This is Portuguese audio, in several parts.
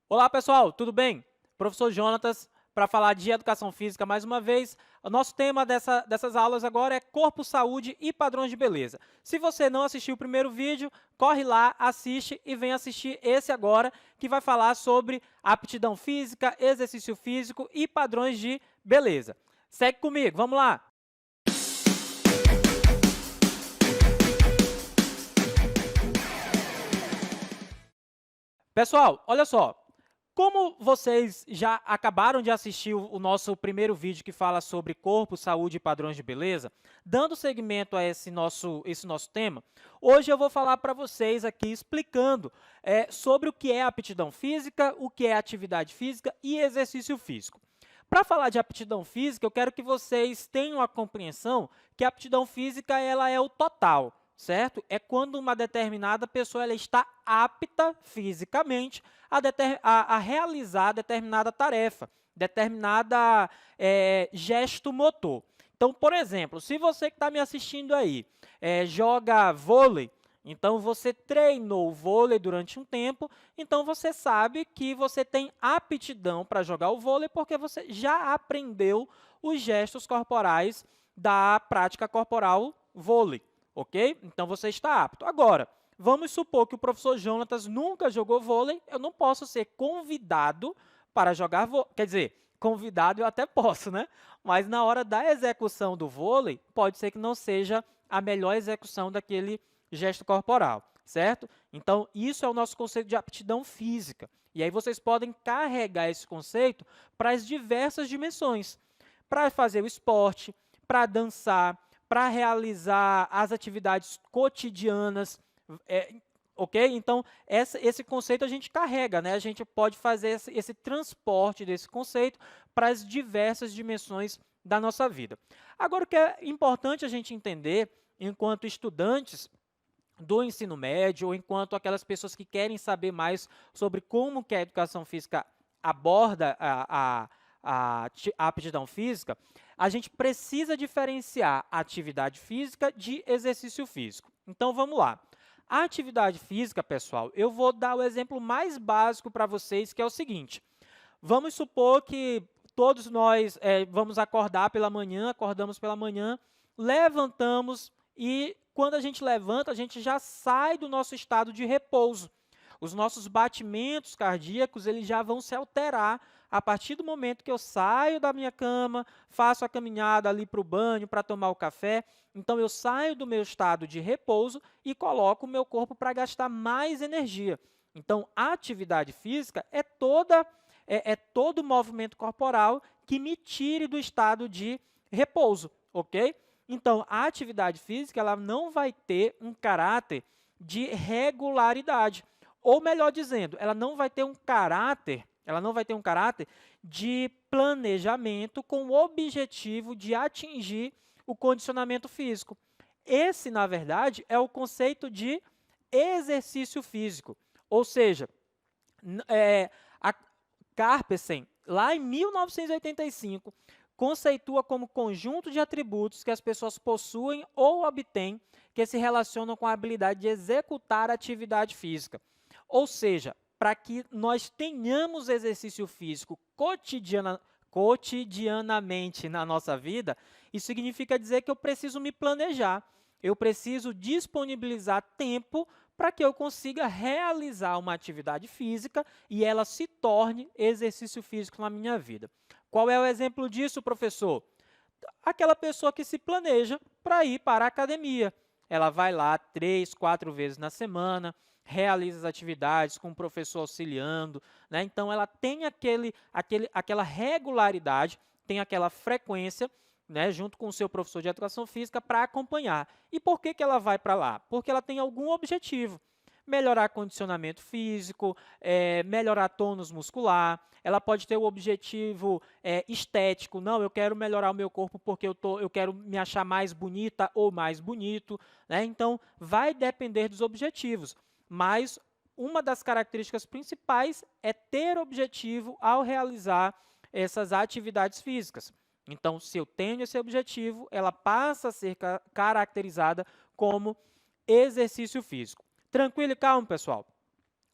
Olá, pessoal, tudo bem? Professor Jonatas, para falar de educação física mais uma vez. O nosso tema dessas aulas agora é corpo, saúde e padrões de beleza. Se você não assistiu o primeiro vídeo, corre lá, assiste e vem assistir esse agora, que vai falar sobre aptidão física, exercício físico e padrões de beleza. Segue comigo, vamos lá! Pessoal, olha só. Como vocês já acabaram de assistir o nosso primeiro vídeo que fala sobre corpo, saúde e padrões de beleza, dando seguimento a esse nosso tema, hoje eu vou falar para vocês aqui explicando sobre o que é aptidão física, o que é atividade física e exercício físico. Para falar de aptidão física, eu quero que vocês tenham a compreensão que a aptidão física ela é o total, certo? É quando uma determinada pessoa ela está apta fisicamente a realizar determinada tarefa, determinada gesto motor. Então, por exemplo, se você que está me assistindo aí joga vôlei, então você treinou vôlei durante um tempo, então você sabe que você tem aptidão para jogar o vôlei porque você já aprendeu os gestos corporais da prática corporal vôlei, ok? Então você está apto. Agora, vamos supor que o professor Jonatas nunca jogou vôlei, eu não posso ser convidado para jogar vôlei. Quer dizer, convidado eu até posso, né? Mas na hora da execução do vôlei, pode ser que não seja a melhor execução daquele gesto corporal, certo? Então, isso é o nosso conceito de aptidão física. E aí vocês podem carregar esse conceito para as diversas dimensões. Para fazer o esporte, para dançar, para realizar as atividades cotidianas, ok? Então, esse conceito a gente carrega, né? A gente pode fazer esse transporte desse conceito para as diversas dimensões da nossa vida. Agora, o que é importante a gente entender, enquanto estudantes do ensino médio, ou enquanto aquelas pessoas que querem saber mais sobre como que a educação física aborda a aptidão física, a gente precisa diferenciar a atividade física de exercício físico. Então, vamos lá. A atividade física, pessoal, eu vou dar o exemplo mais básico para vocês, que é o seguinte. Vamos supor que todos nós vamos acordar pela manhã, acordamos pela manhã, levantamos e quando a gente levanta, a gente já sai do nosso estado de repouso. Os nossos batimentos cardíacos eles já vão se alterar a partir do momento que eu saio da minha cama, faço a caminhada ali para o banho, para tomar o café. Então, eu saio do meu estado de repouso e coloco o meu corpo para gastar mais energia. Então, a atividade física é todo movimento corporal que me tire do estado de repouso, ok? Então, a atividade física ela não vai ter um caráter de regularidade. Ou melhor dizendo, ela não vai ter um caráter de planejamento com o objetivo de atingir o condicionamento físico. Esse, na verdade, é o conceito de exercício físico. Ou seja, a Karpesen, lá em 1985, conceitua como conjunto de atributos que as pessoas possuem ou obtêm que se relacionam com a habilidade de executar atividade física. Ou seja, para que nós tenhamos exercício físico cotidianamente na nossa vida, isso significa dizer que eu preciso me planejar, eu preciso disponibilizar tempo para que eu consiga realizar uma atividade física e ela se torne exercício físico na minha vida. Qual é o exemplo disso, professor? Aquela pessoa que se planeja para ir para a academia. Ela vai lá 3, 4 vezes na semana, realiza as atividades com o professor auxiliando, né? Então, ela tem aquela regularidade, tem aquela frequência, né, junto com o seu professor de educação física para acompanhar. E por que ela vai para lá? Porque ela tem algum objetivo. Melhorar condicionamento físico, melhorar tônus muscular, ela pode ter o objetivo estético, não, eu quero melhorar o meu corpo porque eu quero me achar mais bonita ou mais bonito, né? Então, vai depender dos objetivos, mas uma das características principais é ter objetivo ao realizar essas atividades físicas. Então, se eu tenho esse objetivo, ela passa a ser caracterizada como exercício físico. Tranquilo e calmo, pessoal?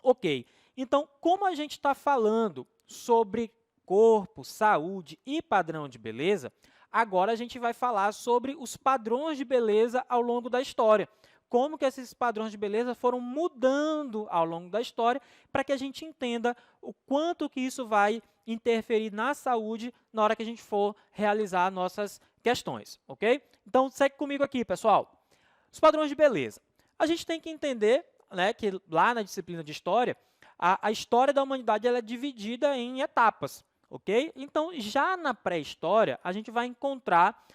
Ok. Então, como a gente está falando sobre corpo, saúde e padrão de beleza, agora a gente vai falar sobre os padrões de beleza ao longo da história. Como que esses padrões de beleza foram mudando ao longo da história, para que a gente entenda o quanto que isso vai interferir na saúde na hora que a gente for realizar nossas questões, ok? Então, segue comigo aqui, pessoal. Os padrões de beleza. A gente tem que entender, né, que lá na disciplina de história, a história da humanidade ela é dividida em etapas, ok? Então, já na pré-história, a gente vai encontrar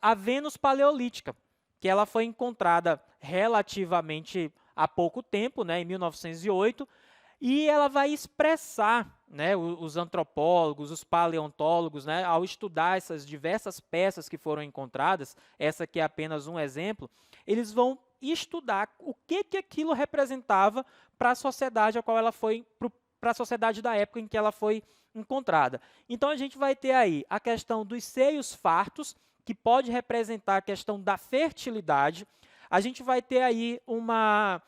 a Vênus paleolítica, que ela foi encontrada relativamente há pouco tempo, né, em 1908, e ela vai expressar, né, os antropólogos, os paleontólogos, né, ao estudar essas diversas peças que foram encontradas, essa aqui é apenas um exemplo, eles vão estudar o que aquilo representava para a sociedade a qual ela foi, para a sociedade da época em que ela foi encontrada. Então, a gente vai ter aí a questão dos seios fartos, que pode representar a questão da fertilidade. A gente vai ter aí uma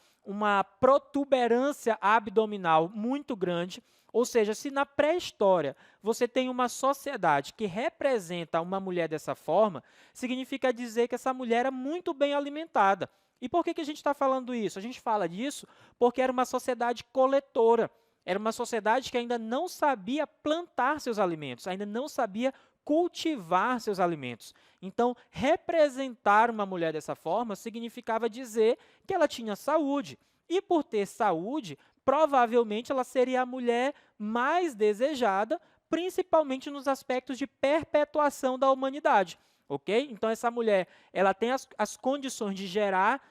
protuberância abdominal muito grande, ou seja, se na pré-história você tem uma sociedade que representa uma mulher dessa forma, significa dizer que essa mulher era muito bem alimentada. E por que a gente está falando isso? A gente fala disso porque era uma sociedade coletora, era uma sociedade que ainda não sabia plantar seus alimentos, ainda não sabia cultivar seus alimentos. Então, representar uma mulher dessa forma significava dizer que ela tinha saúde. E por ter saúde, provavelmente ela seria a mulher mais desejada, principalmente nos aspectos de perpetuação da humanidade. Ok? Então, essa mulher ela tem as condições de gerar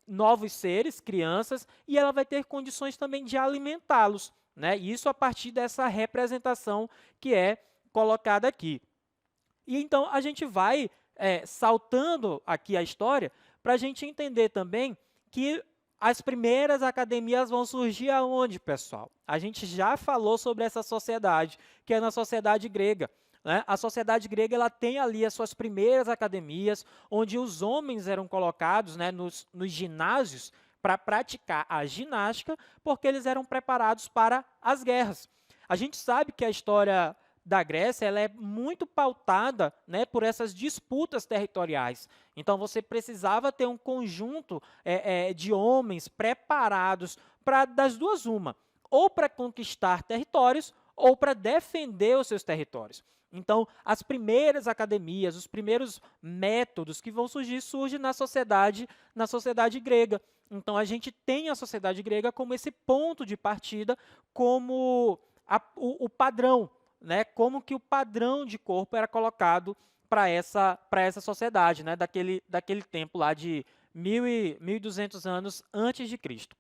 novos seres, crianças, e ela vai ter condições também de alimentá-los. Né? Isso a partir dessa representação que é colocada aqui. E então a gente vai saltando aqui a história para a gente entender também que as primeiras academias vão surgir aonde, pessoal? A gente já falou sobre essa sociedade, que é na sociedade grega. Né? A sociedade grega ela tem ali as suas primeiras academias, onde os homens eram colocados, né, nos ginásios para praticar a ginástica, porque eles eram preparados para as guerras. A gente sabe que a história da Grécia ela é muito pautada, né, por essas disputas territoriais. Então, você precisava ter um conjunto de homens preparados para, das duas, uma, ou para conquistar territórios, ou para defender os seus territórios. Então, as primeiras academias, os primeiros métodos que vão surgir, surgem na sociedade grega. Então, a gente tem a sociedade grega como esse ponto de partida, como o padrão, né, como que o padrão de corpo era colocado para essa sociedade, né, daquele tempo lá de 1.200 anos antes de Cristo.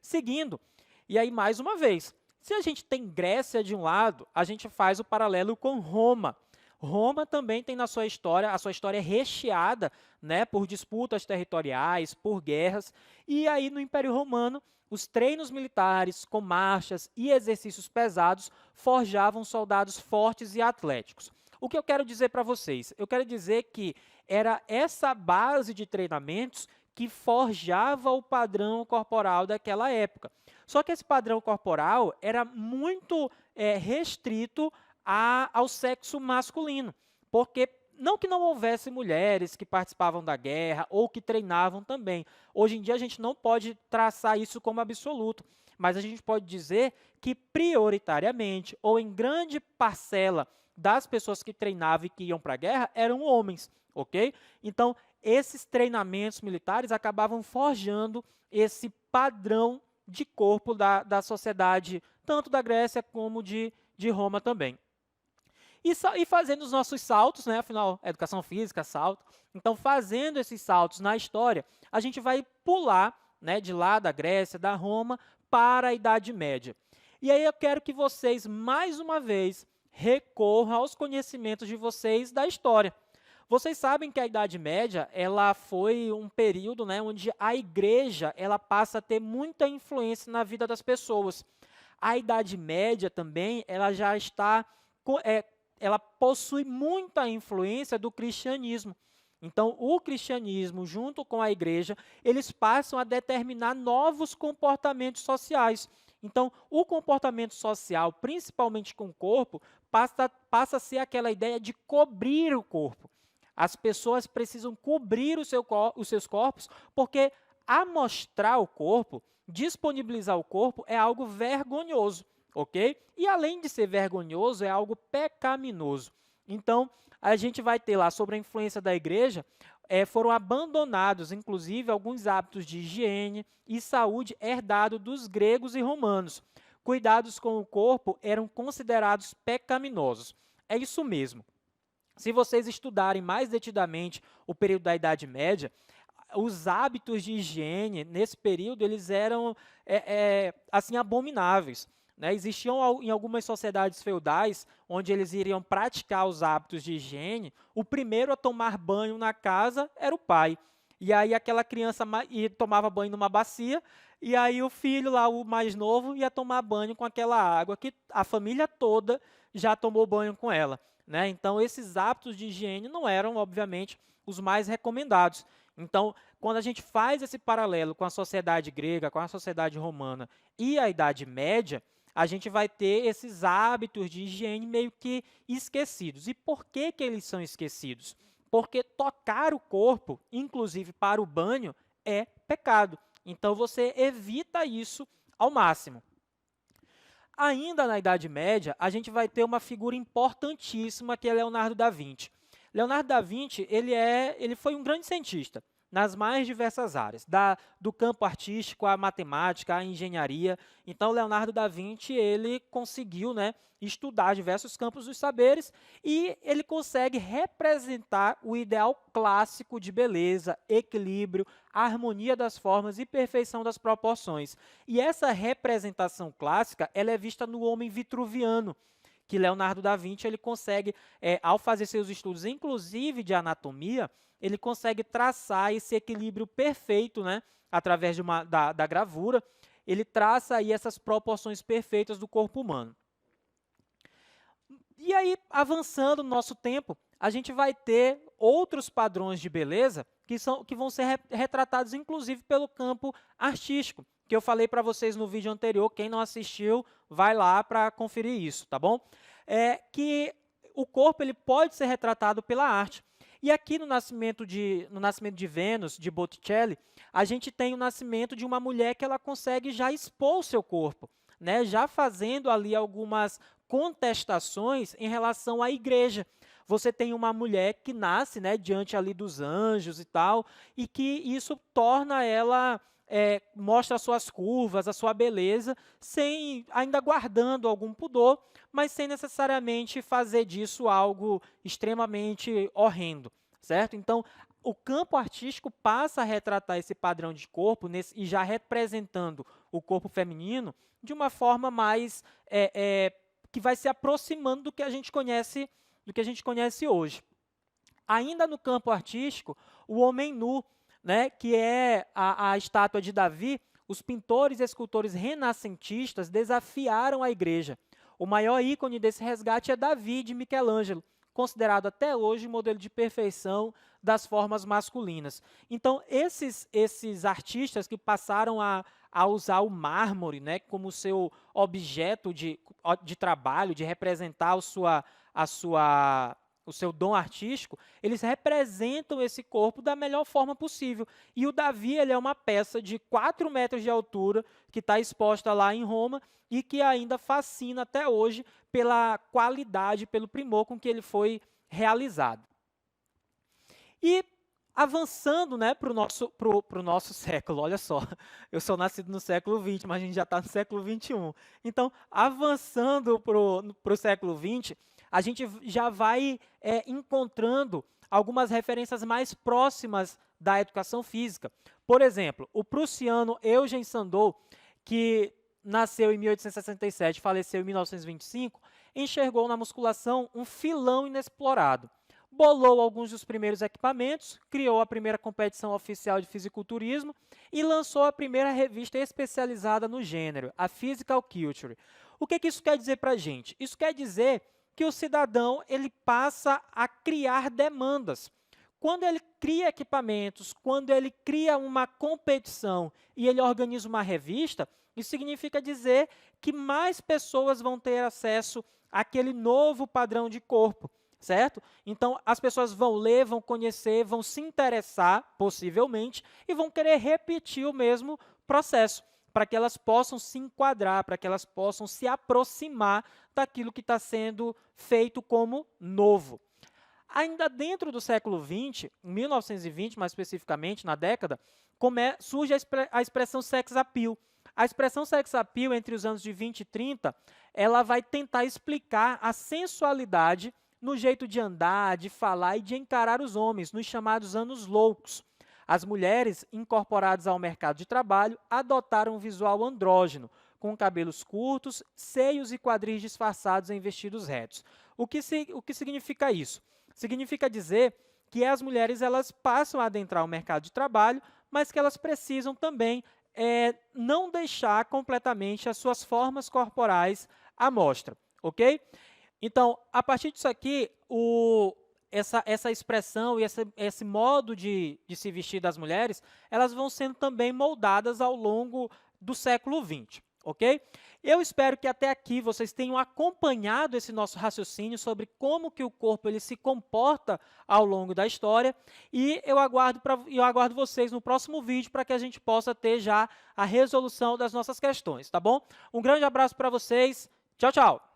Seguindo, e aí mais uma vez, se a gente tem Grécia de um lado, a gente faz o paralelo com Roma. Roma também tem na sua história, a sua história recheada, né, por disputas territoriais, por guerras, e aí no Império Romano, os treinos militares com marchas e exercícios pesados forjavam soldados fortes e atléticos. O que eu quero dizer para vocês? Eu quero dizer que era essa base de treinamentos que forjava o padrão corporal daquela época. Só que esse padrão corporal era muito restrito ao sexo masculino, porque não que não houvesse mulheres que participavam da guerra ou que treinavam também. Hoje em dia a gente não pode traçar isso como absoluto, mas a gente pode dizer que prioritariamente ou em grande parcela das pessoas que treinavam e que iam para a guerra eram homens, ok? Então, esses treinamentos militares acabavam forjando esse padrão de corpo da sociedade, tanto da Grécia como de Roma também. E fazendo os nossos saltos, né? Afinal, educação física, salto. Então, fazendo esses saltos na história, a gente vai pular, né, de lá da Grécia, da Roma, para a Idade Média. E aí eu quero que vocês, mais uma vez, recorram aos conhecimentos de vocês da história. Vocês sabem que a Idade Média ela foi um período, né, onde a igreja ela passa a ter muita influência na vida das pessoas. A Idade Média também ela já está ela possui muita influência do cristianismo. Então, o cristianismo, junto com a igreja, eles passam a determinar novos comportamentos sociais. Então, o comportamento social, principalmente com o corpo, passa a ser aquela ideia de cobrir o corpo. As pessoas precisam cobrir os seus corpos, porque amostrar o corpo, disponibilizar o corpo, é algo vergonhoso, ok? E além de ser vergonhoso, é algo pecaminoso. Então, a gente vai ter lá, sobre a influência da igreja, foram abandonados, inclusive, alguns hábitos de higiene e saúde herdados dos gregos e romanos. Cuidados com o corpo eram considerados pecaminosos. É isso mesmo. Se vocês estudarem mais detidamente o período da Idade Média, os hábitos de higiene nesse período eles eram assim abomináveis. Né? Existiam em algumas sociedades feudais onde eles iriam praticar os hábitos de higiene. O primeiro a tomar banho na casa era o pai. E aí aquela criança tomava banho numa bacia, e aí o filho lá, o mais novo, ia tomar banho com aquela água que a família toda já tomou banho com ela. Né? Então, esses hábitos de higiene não eram, obviamente, os mais recomendados. Então, quando a gente faz esse paralelo com a sociedade grega, com a sociedade romana e a Idade Média, a gente vai ter esses hábitos de higiene meio que esquecidos. E por que eles são esquecidos? Porque tocar o corpo, inclusive para o banho, é pecado. Então, você evita isso ao máximo. Ainda na Idade Média, a gente vai ter uma figura importantíssima que é Leonardo da Vinci. Leonardo da Vinci ele foi um grande cientista nas mais diversas áreas, do campo artístico à matemática, à engenharia. Então, Leonardo da Vinci ele conseguiu, né, estudar diversos campos dos saberes e ele consegue representar o ideal clássico de beleza, equilíbrio, harmonia das formas e perfeição das proporções. E essa representação clássica ela é vista no homem vitruviano, que Leonardo da Vinci ele consegue, ao fazer seus estudos, inclusive de anatomia, ele consegue traçar esse equilíbrio perfeito, né, através da gravura, ele traça aí essas proporções perfeitas do corpo humano. E aí, avançando no nosso tempo, a gente vai ter outros padrões de beleza que vão ser retratados, inclusive, pelo campo artístico, que eu falei para vocês no vídeo anterior. Quem não assistiu, vai lá para conferir isso, tá bom? Que o corpo ele pode ser retratado pela arte. E aqui no Nascimento de Vênus, de Botticelli, a gente tem o nascimento de uma mulher que ela consegue já expor o seu corpo, né? Já fazendo ali algumas contestações em relação à igreja. Você tem uma mulher que nasce, né, diante ali dos anjos e tal, e que isso torna ela, mostra as suas curvas, a sua beleza, ainda guardando algum pudor, mas sem necessariamente fazer disso algo extremamente horrendo, certo? Então, o campo artístico passa a retratar esse padrão de corpo e já representando o corpo feminino de uma forma mais que vai se aproximando do que a gente conhece hoje. Ainda no campo artístico, o homem nu, né, que é a estátua de Davi, os pintores e escultores renascentistas desafiaram a igreja. O maior ícone desse resgate é Davi, de Michelangelo, considerado até hoje o modelo de perfeição das formas masculinas. Então, esses artistas que passaram a usar o mármore, né, como seu objeto de trabalho, de representar o seu dom artístico, eles representam esse corpo da melhor forma possível. E o Davi ele é uma peça de 4 metros de altura, que está exposta lá em Roma, e que ainda fascina até hoje pela qualidade, pelo primor com que ele foi realizado. E avançando, né, para o nosso século, olha só, eu sou nascido no século XX, mas a gente já está no século XXI. Então, avançando para o século XX, a gente já vai encontrando algumas referências mais próximas da educação física. Por exemplo, o prussiano Eugen Sandow, que nasceu em 1867 e faleceu em 1925, enxergou na musculação um filão inexplorado. Bolou alguns dos primeiros equipamentos, criou a primeira competição oficial de fisiculturismo e lançou a primeira revista especializada no gênero, a Physical Culture. O que isso quer dizer para a gente? Isso quer dizer que o cidadão ele passa a criar demandas. Quando ele cria equipamentos, quando ele cria uma competição e ele organiza uma revista, isso significa dizer que mais pessoas vão ter acesso àquele novo padrão de corpo, certo? Então, as pessoas vão ler, vão conhecer, vão se interessar, possivelmente, e vão querer repetir o mesmo processo, para que elas possam se enquadrar, para que elas possam se aproximar daquilo que está sendo feito como novo. Ainda dentro do século XX, em 1920, mais especificamente, na década, surge a expressão sex appeal. A expressão sex appeal, entre os anos de 20 e 30, ela vai tentar explicar a sensualidade no jeito de andar, de falar e de encarar os homens, nos chamados anos loucos. As mulheres, incorporadas ao mercado de trabalho, adotaram um visual andrógeno, com cabelos curtos, seios e quadris disfarçados em vestidos retos. O que significa isso? Significa dizer que as mulheres elas passam a adentrar o mercado de trabalho, mas que elas precisam também não deixar completamente as suas formas corporais à mostra, ok? Então, a partir disso aqui, essa expressão e esse modo de se vestir das mulheres, elas vão sendo também moldadas ao longo do século XX. Ok? Eu espero que até aqui vocês tenham acompanhado esse nosso raciocínio sobre como que o corpo ele se comporta ao longo da história e eu aguardo vocês no próximo vídeo para que a gente possa ter já a resolução das nossas questões, tá bom? Um grande abraço para vocês, tchau, tchau!